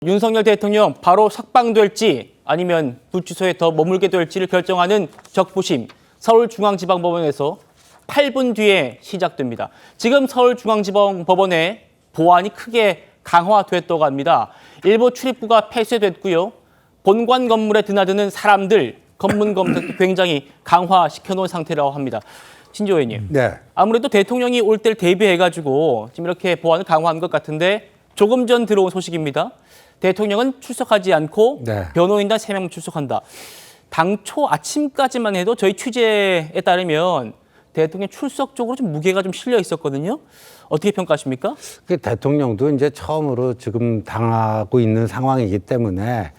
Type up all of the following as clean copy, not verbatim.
윤석열 대통령 바로 석방될지 아니면 불주소에 더 머물게 될지를 결정하는 적부심, 서울중앙지방법원에서 8분 뒤에 시작됩니다. 지금 서울중앙지방법원의 보안이 크게 강화됐다고 합니다. 일부 출입구가 폐쇄됐고요. 본관 건물에 드나드는 사람들, 검문 검색도 굉장히 강화시켜 놓은 상태라고 합니다. 신지호 의원님, 네. 아무래도 대통령이 올 때를 대비해가지고 지금 이렇게 보안을 강화한 것 같은데 조금 전 들어온 소식입니다. 대통령은 출석하지 않고 네. 변호인단 3명 출석한다. 당초 아침까지만 해도 저희 취재에 따르면 대통령 출석 쪽으로 좀 무게가 좀 실려 있었거든요. 어떻게 평가하십니까? 그 대통령도 이제 처음으로 지금 당하고 있는 상황이기 때문에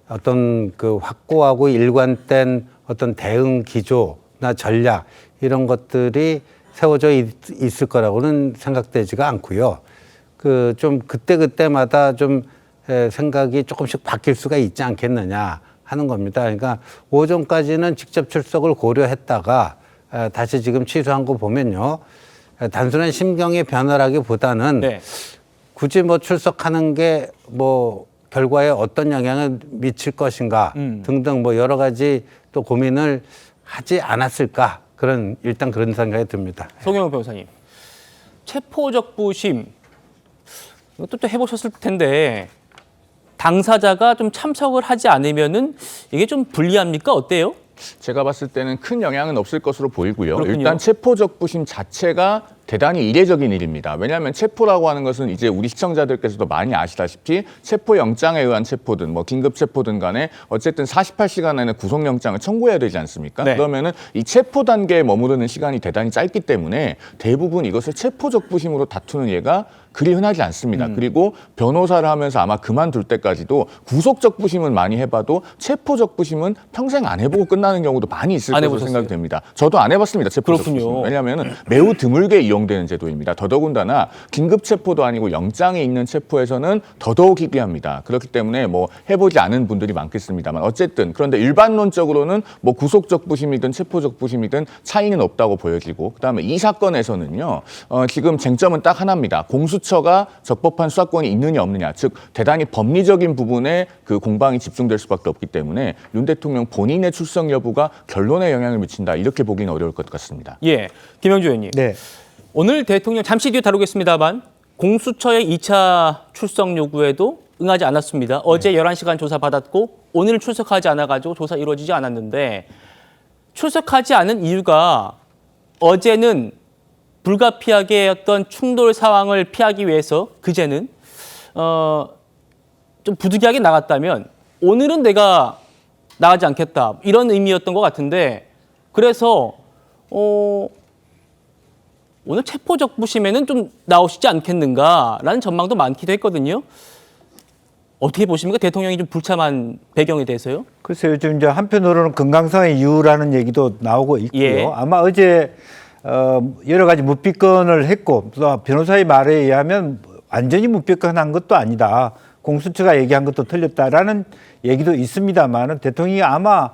어떤 그 확고하고 일관된 어떤 대응 기조나 전략 이런 것들이 세워져 있을 거라고는 생각되지가 않고요. 그 좀 그때마다 좀 생각이 조금씩 바뀔 수가 있지 않겠느냐 하는 겁니다. 그러니까 오전까지는 직접 출석을 고려했다가 다시 지금 취소한 거 보면요. 단순한 심경의 변화라기보다는 네. 굳이 뭐 출석하는 게 뭐 결과에 어떤 영향을 미칠 것인가 등등 뭐 여러 가지 또 고민을 하지 않았을까 일단 그런 생각이 듭니다. 송영호 변호사님, 체포적부심 이것도 또 해보셨을 텐데 당사자가 좀 참석을 하지 않으면은 이게 좀 불리합니까? 어때요? 제가 봤을 때는 큰 영향은 없을 것으로 보이고요. 그렇군요. 일단 체포적부심 자체가 대단히 이례적인 일입니다. 왜냐하면 체포라고 하는 것은 이제 우리 시청자들께서도 많이 아시다시피 체포영장에 의한 체포든 뭐 긴급체포든 간에 어쨌든 48시간 안에 구속영장을 청구해야 되지 않습니까? 네. 그러면은 이 체포 단계에 머무르는 시간이 대단히 짧기 때문에 대부분 이것을 체포적부심으로 다투는 예가 그리 흔하지 않습니다. 그리고 변호사를 하면서 아마 그만둘 때까지도 구속적부심은 많이 해봐도 체포적부심은 평생 안 해보고 끝나는 경우도 많이 있을 안 것으로 해보셨어요? 생각이 됩니다. 저도 안 해봤습니다. 체포적부심. 그렇군요. 왜냐하면 매우 드물게 이용되는 제도입니다. 더더군다나 긴급체포도 아니고 영장이 있는 체포에서는 더더욱 희귀합니다. 그렇기 때문에 뭐 해보지 않은 분들이 많겠습니다만 어쨌든 그런데 일반론적으로는 뭐 구속적부심이든 체포적부심이든 차이는 없다고 보여지고 그다음에 이 사건에서는요. 지금 쟁점은 딱 하나입니다. 공수처가 적법한 수사권이 있느냐 없느냐, 즉 대단히 법리적인 부분에 그 공방이 집중될 수밖에 없기 때문에 윤 대통령 본인의 출석 여부가 결론에 영향을 미친다 이렇게 보기는 어려울 것 같습니다. 예, 김영주 의원님. 네. 오늘 대통령 잠시 뒤에 다루겠습니다만 공수처의 2차 출석 요구에도 응하지 않았습니다. 어제 11시간 조사 받았고 오늘 출석하지 않아가지고 조사 이루어지지 않았는데 출석하지 않은 이유가 어제는 불가피하게 어떤 충돌 상황을 피하기 위해서 그제는 좀 부득이하게 나갔다면 오늘은 내가 나가지 않겠다 이런 의미였던 것 같은데 그래서 오늘 체포적부심에는 좀 나오시지 않겠는가라는 전망도 많기도 했거든요. 어떻게 보십니까? 대통령이 좀 불참한 배경에 대해서요? 글쎄요, 요즘 이제 한편으로는 건강상의 이유라는 얘기도 나오고 있고요. 예. 아마 어제 여러 가지 묵비권을 했고 또 변호사의 말에 의하면 완전히 묵비권한 것도 아니다. 공수처가 얘기한 것도 틀렸다라는 얘기도 있습니다만은 대통령이 아마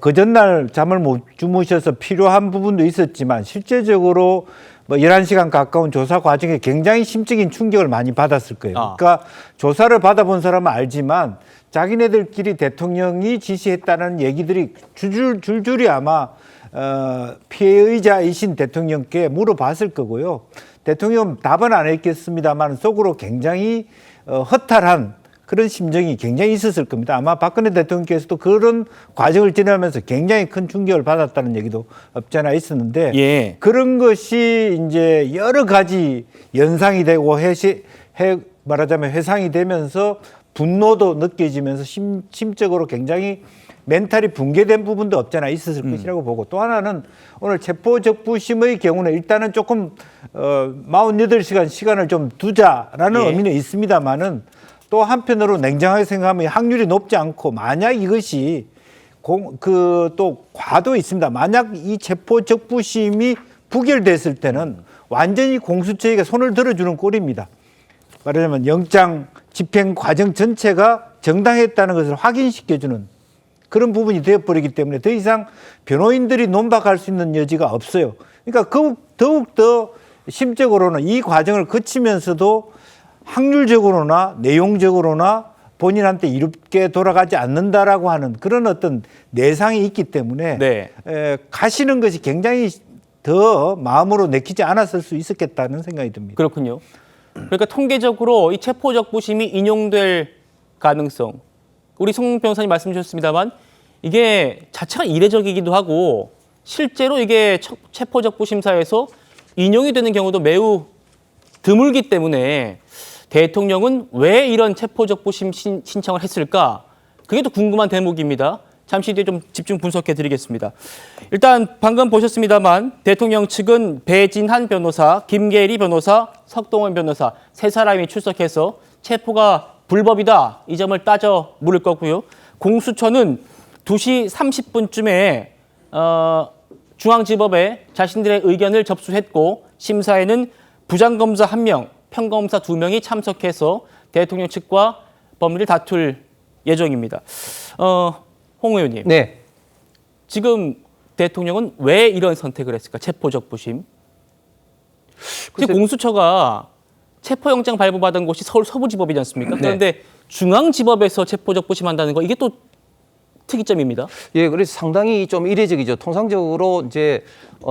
그 전날 잠을 못 주무셔서 필요한 부분도 있었지만 실제적으로 뭐 11시간 가까운 조사 과정에 굉장히 심적인 충격을 많이 받았을 거예요. 그러니까 조사를 받아본 사람은 알지만 자기네들끼리 대통령이 지시했다는 얘기들이 줄줄이 아마 피해의자이신 대통령께 물어봤을 거고요. 대통령 답은 안 했겠습니다만 속으로 굉장히 허탈한 그런 심정이 굉장히 있었을 겁니다. 아마 박근혜 대통령께서도 그런 과정을 지나면서 굉장히 큰 충격을 받았다는 얘기도 없지 않아 있었는데 예. 그런 것이 이제 여러 가지 연상이 되고 말하자면 회상이 되면서 분노도 느껴지면서 심적으로 굉장히 멘탈이 붕괴된 부분도 없지 않아 있었을 것이라고 보고 또 하나는 오늘 체포적부심의 경우는 일단은 조금 48시간 시간을 좀 두자라는 예. 의미는 있습니다만은 또 한편으로 냉정하게 생각하면 확률이 높지 않고 만약 이것이 또 과도 있습니다. 만약 이 체포적부심이 부결됐을 때는 완전히 공수처에게 손을 들어주는 꼴입니다. 말하자면 영장 집행 과정 전체가 정당했다는 것을 확인시켜주는 그런 부분이 되어버리기 때문에 더 이상 변호인들이 논박할 수 있는 여지가 없어요. 그러니까 더욱더 심적으로는 이 과정을 거치면서도 확률적으로나 내용적으로나 본인한테 이롭게 돌아가지 않는다라고 하는 그런 어떤 내상이 있기 때문에 네. 가시는 것이 굉장히 더 마음으로 내키지 않았을 수 있었겠다는 생각이 듭니다. 그렇군요. 그러니까 통계적으로 이 체포적부심이 인용될 가능성, 우리 송 변호사님 말씀 주셨습니다만 이게 자체가 이례적이기도 하고 실제로 이게 체포적부심사에서 인용이 되는 경우도 매우 드물기 때문에 대통령은 왜 이런 체포적부심 신청을 했을까? 그게 또 궁금한 대목입니다. 잠시 뒤에 좀 집중 분석해 드리겠습니다. 일단 방금 보셨습니다만 대통령 측은 배진한 변호사, 김계리 변호사, 석동원 변호사 세 사람이 출석해서 체포가 불법이다 이 점을 따져 물을 거고요. 공수처는 2시 30분쯤에 중앙지법에 자신들의 의견을 접수했고 심사에는 부장검사 1명, 평검사 2명이 참석해서 대통령 측과 법리를 다툴 예정입니다. 홍 의원님, 네. 지금 대통령은 왜 이런 선택을 했을까? 체포적부심. 글쎄- 공수처가 체포영장 발부받은 곳이 서울 서부지법이지 않습니까? 네. 그런데 중앙지법에서 체포적부심한다는 거 이게 또 특이점입니다. 예, 그래서 상당히 좀 이례적이죠. 통상적으로 이제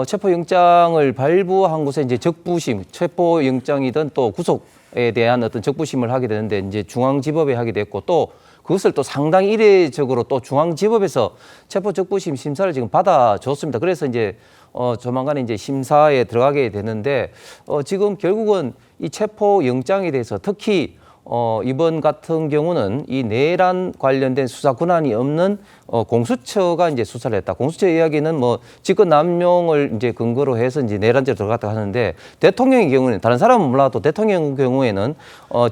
체포영장을 발부한 곳에 이제 적부심, 체포영장이든 또 구속에 대한 어떤 적부심을 하게 되는데 이제 중앙지법에 하게 됐고 또 그것을 또 상당히 이례적으로 또 중앙지법에서 체포적부심 심사를 지금 받아줬습니다. 그래서 이제 조만간에 이제 심사에 들어가게 되는데 지금 결국은 이 체포영장에 대해서 특히 이번 같은 경우는 이 내란 관련된 수사 권한이 없는 공수처가 이제 수사를 했다. 공수처 이야기는 뭐 직권 남용을 이제 근거로 해서 이제 내란죄로 들어갔다 하는데 대통령의 경우는 다른 사람은 몰라도 대통령 경우에는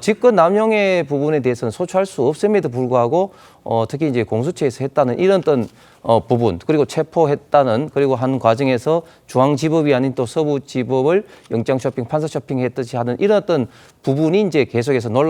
직권 남용의 부분에 대해서는 소추할 수 없음에도 불구하고 특히 이제 공수처에서 했다는 이런 어떤 부분 그리고 체포했다는 그리고 한 과정에서 중앙지법이 아닌 또 서부지법을 영장 쇼핑, 판사 쇼핑했듯이 하는 이런 어떤 부분이 이제 계속해서 논란.